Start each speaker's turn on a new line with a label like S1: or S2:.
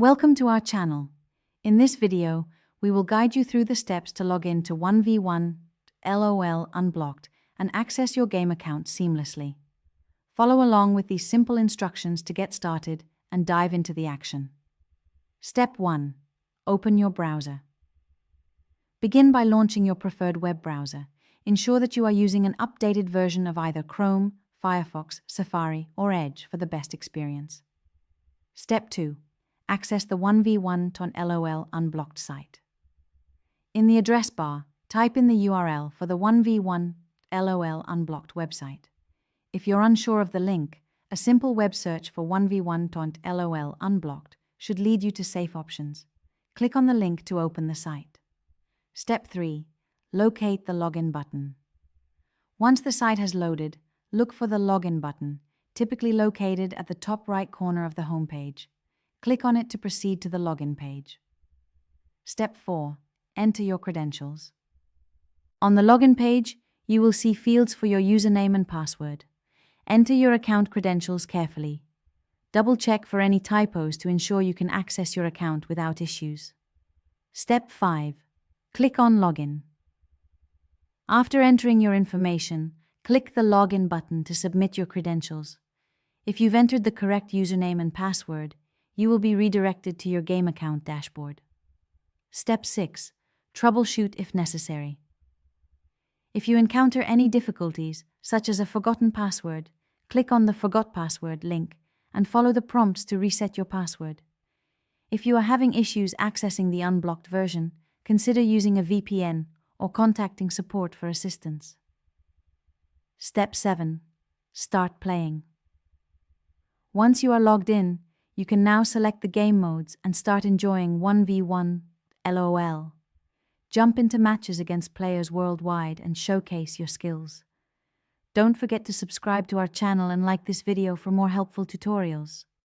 S1: Welcome to our channel. In this video, we will guide you through the steps to log in to 1v1.LOL Unblocked and access your game account seamlessly. Follow along with these simple instructions to get started and dive into the action. Step 1. Open your browser. Begin by launching your preferred web browser. Ensure that you are using an updated version of either Chrome, Firefox, Safari, or Edge for the best experience. Step 2. Access the 1v1.LOL Unblocked site. In the address bar, type in the URL for the 1v1.LOL Unblocked website. If you're unsure of the link, a simple web search for 1v1.LOL Unblocked should lead you to safe options. Click on the link to open the site. Step 3. Locate the login button. Once the site has loaded, look for the login button, typically located at the top right corner of the homepage. Click on it to proceed to the login page. Step 4. Enter your credentials. On the login page, you will see fields for your username and password. Enter your account credentials carefully. Double-check for any typos to ensure you can access your account without issues. Step 5. Click on Login. After entering your information, click the Login button to submit your credentials. If you've entered the correct username and password, you will be redirected to your game account dashboard. Step 6. Troubleshoot if necessary. If you encounter any difficulties, such as a forgotten password, click on the Forgot Password link and follow the prompts to reset your password. If you are having issues accessing the unblocked version, consider using a VPN or contacting support for assistance. Step 7. Start playing. Once you are logged in, you can now select the game modes and start enjoying 1v1.LOL. Jump into matches against players worldwide and showcase your skills. Don't forget to subscribe to our channel and like this video for more helpful tutorials.